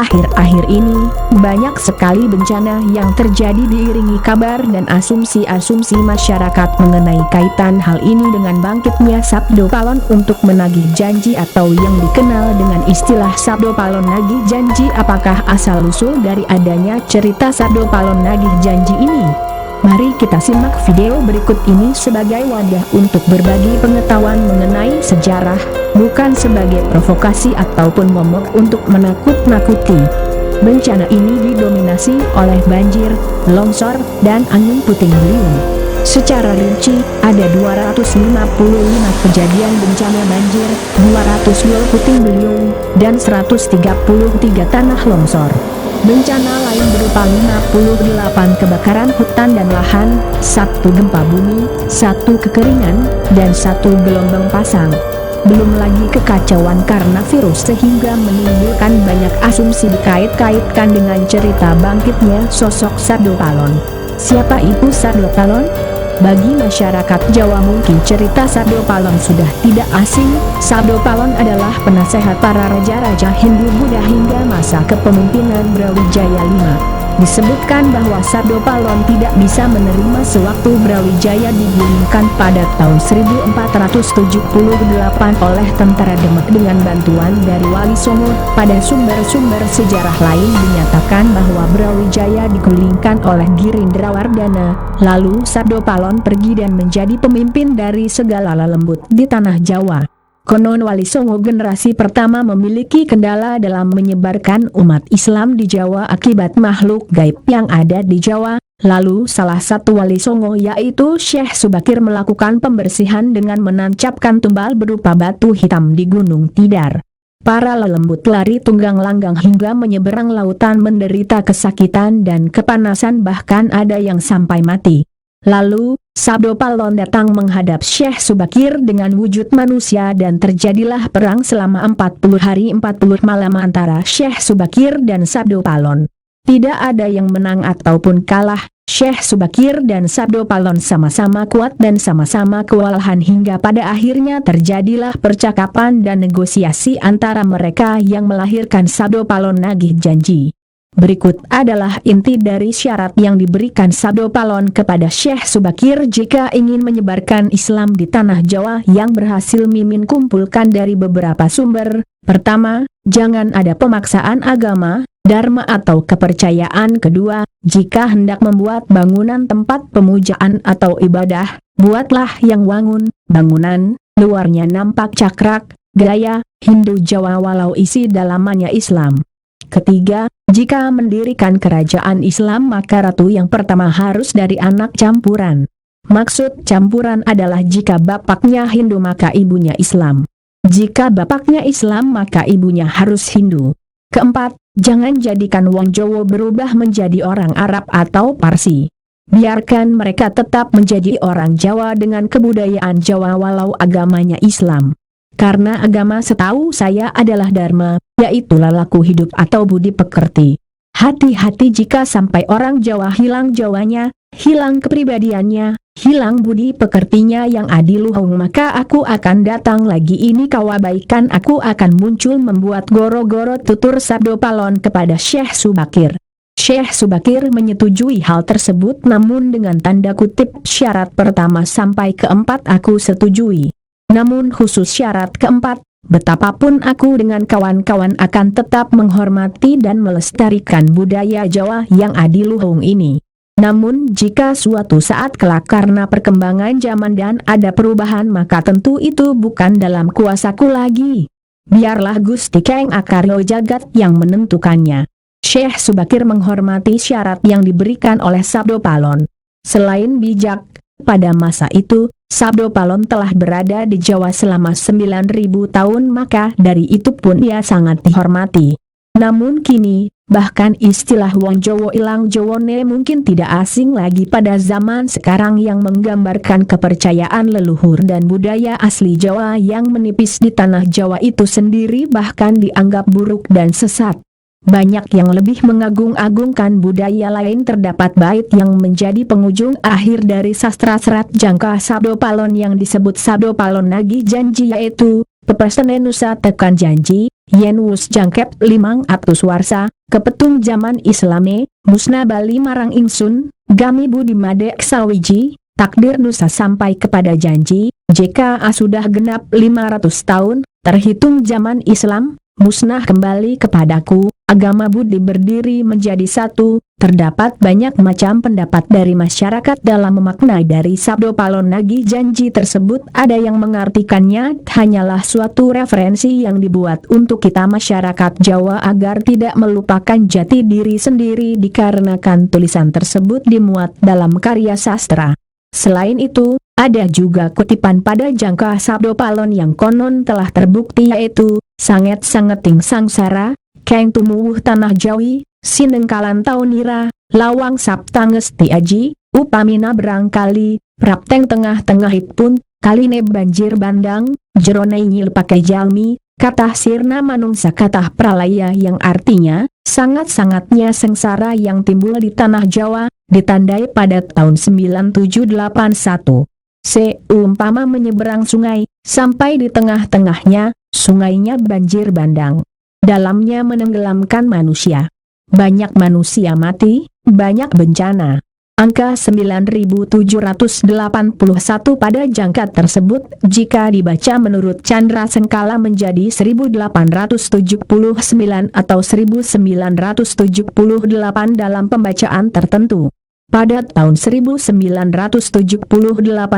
Akhir-akhir ini, banyak sekali bencana yang terjadi diiringi kabar dan asumsi-asumsi masyarakat mengenai kaitan hal ini dengan bangkitnya Sabdo Palon untuk menagih janji atau yang dikenal dengan istilah Sabdo Palon nagih janji. Apakah asal-usul dari adanya cerita Sabdo Palon nagih janji ini? Mari kita simak video berikut ini sebagai wadah untuk berbagi pengetahuan mengenai sejarah, bukan sebagai provokasi ataupun momok untuk menakut-nakuti. Bencana ini didominasi oleh banjir, longsor, dan angin puting beliung. Secara rinci, ada 255 kejadian bencana banjir, 202 puting beliung, dan 133 tanah longsor. Bencana lain berupa 58 kebakaran hutan dan lahan, 1 gempa bumi, 1 kekeringan, dan 1 gelombang pasang. Belum lagi kekacauan karena virus sehingga menimbulkan banyak asumsi dikait-kaitkan dengan cerita bangkitnya sosok Sabdo Palon. Siapa itu Sabdo Palon? Bagi masyarakat Jawa mungkin cerita Sabdo Palon sudah tidak asing. Sabdo Palon adalah penasehat para raja-raja Hindu-Buddha hingga masa kepemimpinan Brawijaya V. Disebutkan bahwa Sabdo Palon tidak bisa menerima sewaktu Brawijaya digulingkan pada tahun 1478 oleh tentara Demak dengan bantuan dari Wali Songo. Pada sumber-sumber sejarah lain dinyatakan bahwa Brawijaya digulingkan oleh Girindrawardhana, lalu Sabdo Palon pergi dan menjadi pemimpin dari segala lembut di tanah Jawa. Konon Wali Songo generasi pertama memiliki kendala dalam menyebarkan umat Islam di Jawa akibat makhluk gaib yang ada di Jawa. Lalu salah satu Wali Songo yaitu Syekh Subakir melakukan pembersihan dengan menancapkan tumbal berupa batu hitam di Gunung Tidar. Para lelembut lari tunggang langgang hingga menyeberang lautan menderita kesakitan dan kepanasan, bahkan ada yang sampai mati. Lalu, Sabdo Palon datang menghadap Syekh Subakir dengan wujud manusia dan terjadilah perang selama 40 hari 40 malam antara Syekh Subakir dan Sabdo Palon. Tidak ada yang menang ataupun kalah, Syekh Subakir dan Sabdo Palon sama-sama kuat dan sama-sama kewalahan hingga pada akhirnya terjadilah percakapan dan negosiasi antara mereka yang melahirkan Sabdo Palon nagih janji. Berikut adalah inti dari syarat yang diberikan Sabdo Palon kepada Syekh Subakir jika ingin menyebarkan Islam di tanah Jawa yang berhasil Mimin kumpulkan dari beberapa sumber. Pertama, jangan ada pemaksaan agama, dharma atau kepercayaan. Kedua, jika hendak membuat bangunan tempat pemujaan atau ibadah, buatlah yang wangun, bangunan, luarnya nampak cakrak, gaya Hindu Jawa walau isi dalamannya Islam. Ketiga, jika mendirikan kerajaan Islam maka ratu yang pertama harus dari anak campuran. Maksud campuran adalah jika bapaknya Hindu maka ibunya Islam. Jika bapaknya Islam maka ibunya harus Hindu. Keempat, jangan jadikan wong Jawa berubah menjadi orang Arab atau Parsi. Biarkan mereka tetap menjadi orang Jawa dengan kebudayaan Jawa walau agamanya Islam. Karena agama setahu saya adalah dharma, yaitu laku hidup atau budi pekerti. Hati-hati jika sampai orang Jawa hilang Jawanya, hilang kepribadiannya, hilang budi pekertinya yang adiluhung, maka aku akan datang lagi ini kawabaikan aku akan muncul membuat goro-goro, tutur Sabdo Palon kepada Syekh Subakir. Syekh Subakir menyetujui hal tersebut namun dengan tanda kutip syarat pertama sampai keempat aku setujui. Namun khusus syarat keempat, betapapun aku dengan kawan-kawan akan tetap menghormati dan melestarikan budaya Jawa yang adiluhung ini. Namun jika suatu saat kelak karena perkembangan zaman dan ada perubahan maka tentu itu bukan dalam kuasaku lagi. Biarlah Gusti Keng Akaryo Jagat yang menentukannya. Syekh Subakir menghormati syarat yang diberikan oleh Sabdo Palon. Selain bijak, pada masa itu, Sabdo Palon telah berada di Jawa selama 9.000 tahun maka dari itu pun ia sangat dihormati. Namun kini, bahkan istilah wong Jawa ilang Jawane mungkin tidak asing lagi pada zaman sekarang yang menggambarkan kepercayaan leluhur dan budaya asli Jawa yang menipis di tanah Jawa itu sendiri bahkan dianggap buruk dan sesat. Banyak yang lebih mengagung-agungkan budaya lain. Terdapat bait yang menjadi penghujung akhir dari sastra serat jangka Sabdo Palon yang disebut Sabdo Palon nagih janji, yaitu pepestane nusa tekan janji, yen wus jangkep 500 warsa, kepetung zaman Islame, musnah bali marang ingsun, gami budi madek sawiji, takdir nusa sampai kepada janji, JKA sudah genap 500 tahun, terhitung zaman Islam, musnah kembali kepadaku, agama budi berdiri menjadi satu. Terdapat banyak macam pendapat dari masyarakat dalam memaknai dari sabdo Palon Nagih janji tersebut. Ada yang mengartikannya hanyalah suatu referensi yang dibuat untuk kita masyarakat Jawa agar tidak melupakan jati diri sendiri dikarenakan tulisan tersebut dimuat dalam karya sastra. Selain itu, ada juga kutipan pada jangka sabdo Palon yang konon telah terbukti, yaitu sanget-sangeting sangsara, keng tumuwuh tanah Jawi, sinengkalan taunira, lawang saptangesti aji, upamina berangkali, prapteng tengah-tengahipun, kaline banjir bandang, jeronai nyil pakai jalmi, katah sirna manungsa katah pralaya, yang artinya, sangat-sangatnya sengsara yang timbul di tanah Jawa, ditandai pada tahun 9781. Seumpama menyeberang sungai, sampai di tengah-tengahnya, sungainya banjir bandang. Dalamnya menenggelamkan manusia. Banyak manusia mati, banyak bencana. Angka 9781 pada jangka tersebut jika dibaca menurut Chandra Sengkala menjadi 1879 atau 1978 dalam pembacaan tertentu. Pada tahun 1978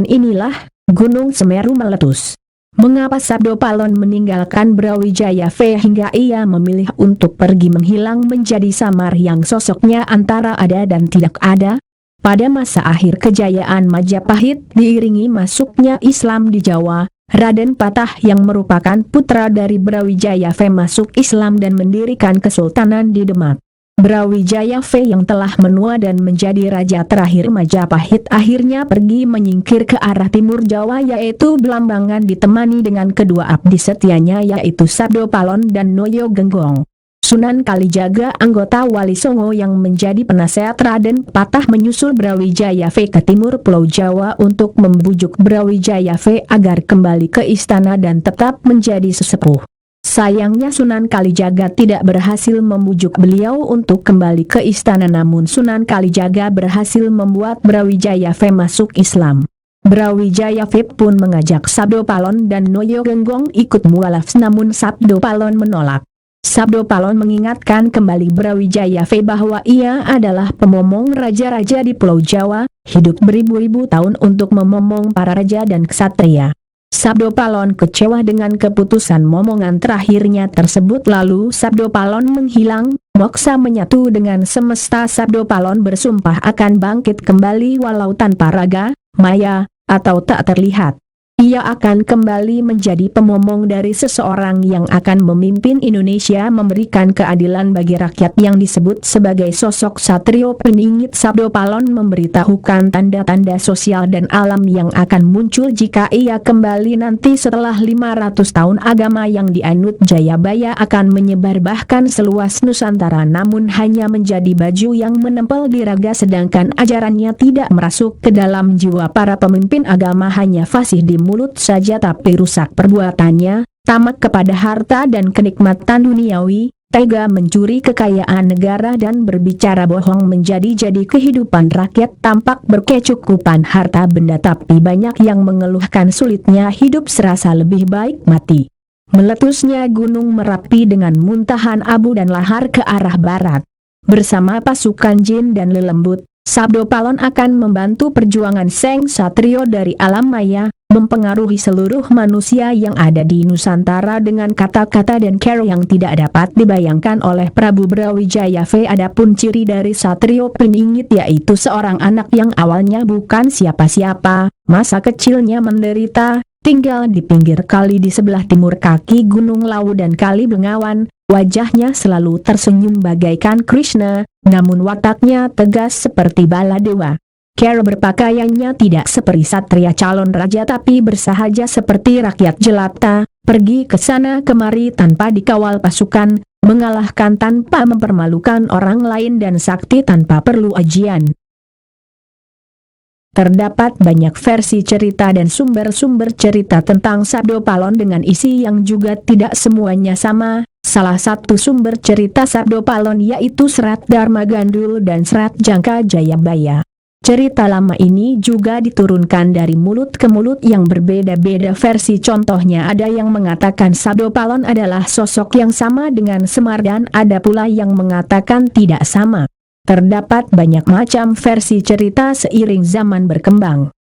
inilah Gunung Semeru meletus. Mengapa Sabdo Palon meninggalkan Brawijaya V hingga ia memilih untuk pergi menghilang menjadi samar yang sosoknya antara ada dan tidak ada? Pada masa akhir kejayaan Majapahit diiringi masuknya Islam di Jawa, Raden Patah yang merupakan putra dari Brawijaya V masuk Islam dan mendirikan kesultanan di Demak. Brawijaya V yang telah menua dan menjadi raja terakhir Majapahit akhirnya pergi menyingkir ke arah timur Jawa, yaitu Belambangan, ditemani dengan kedua abdi setianya yaitu Sabdo Palon dan Noyo Genggong. Sunan Kalijaga anggota Wali Songo yang menjadi penasehat Raden Patah menyusul Brawijaya V ke timur Pulau Jawa untuk membujuk Brawijaya V agar kembali ke istana dan tetap menjadi sesepuh. Sayangnya Sunan Kalijaga tidak berhasil membujuk beliau untuk kembali ke istana, namun Sunan Kalijaga berhasil membuat Brawijaya V masuk Islam. Brawijaya V pun mengajak Sabdo Palon dan Noyo Genggong ikut mualaf, namun Sabdo Palon menolak. Sabdo Palon mengingatkan kembali Brawijaya V bahwa ia adalah pemomong raja-raja di Pulau Jawa, hidup beribu-ribu tahun untuk memomong para raja dan ksatria. Sabdo Palon kecewa dengan keputusan momongan terakhirnya tersebut, lalu Sabdo Palon menghilang, moksa menyatu dengan semesta. Sabdo Palon bersumpah akan bangkit kembali walau tanpa raga, maya, atau tak terlihat. Ia akan kembali menjadi pemomong dari seseorang yang akan memimpin Indonesia, memberikan keadilan bagi rakyat yang disebut sebagai sosok satrio peningit. Sabdo Palon memberitahukan tanda-tanda sosial dan alam yang akan muncul jika ia kembali nanti setelah 500 tahun. Agama yang dianut Jayabaya akan menyebar bahkan seluas Nusantara, namun hanya menjadi baju yang menempel di raga, sedangkan ajarannya tidak merasuk ke dalam jiwa para pemimpin agama, hanya fasih di mulut saja tapi rusak perbuatannya, tamak kepada harta dan kenikmatan duniawi, tega mencuri kekayaan negara dan berbicara bohong menjadi-jadi kehidupan rakyat. Tampak berkecukupan harta benda tapi banyak yang mengeluhkan sulitnya hidup, serasa lebih baik mati. Meletusnya Gunung Merapi dengan muntahan abu dan lahar ke arah barat. Bersama pasukan jin dan lelembut, Sabdo Palon akan membantu perjuangan Seng Satrio dari alam maya, mempengaruhi seluruh manusia yang ada di Nusantara dengan kata-kata dan cara yang tidak dapat dibayangkan oleh Prabu Brawijaya V. Adapun ciri dari Satrio Peningit yaitu seorang anak yang awalnya bukan siapa-siapa, masa kecilnya menderita, tinggal di pinggir kali di sebelah timur kaki Gunung Lawu dan Kali Bengawan. Wajahnya selalu tersenyum bagaikan Krishna, namun wataknya tegas seperti baladewa. Cara berpakaiannya tidak seperti satria calon raja tapi bersahaja seperti rakyat jelata, pergi ke sana kemari tanpa dikawal pasukan, mengalahkan tanpa mempermalukan orang lain dan sakti tanpa perlu ajian. Terdapat banyak versi cerita dan sumber-sumber cerita tentang Sabdo Palon dengan isi yang juga tidak semuanya sama. Salah satu sumber cerita Sabdo Palon yaitu Serat Dharma Gandul dan Serat Jangka Jayabaya. Cerita lama ini juga diturunkan dari mulut ke mulut yang berbeda-beda versi. Contohnya ada yang mengatakan Sabdo Palon adalah sosok yang sama dengan Semar dan ada pula yang mengatakan tidak sama. Terdapat banyak macam versi cerita seiring zaman berkembang.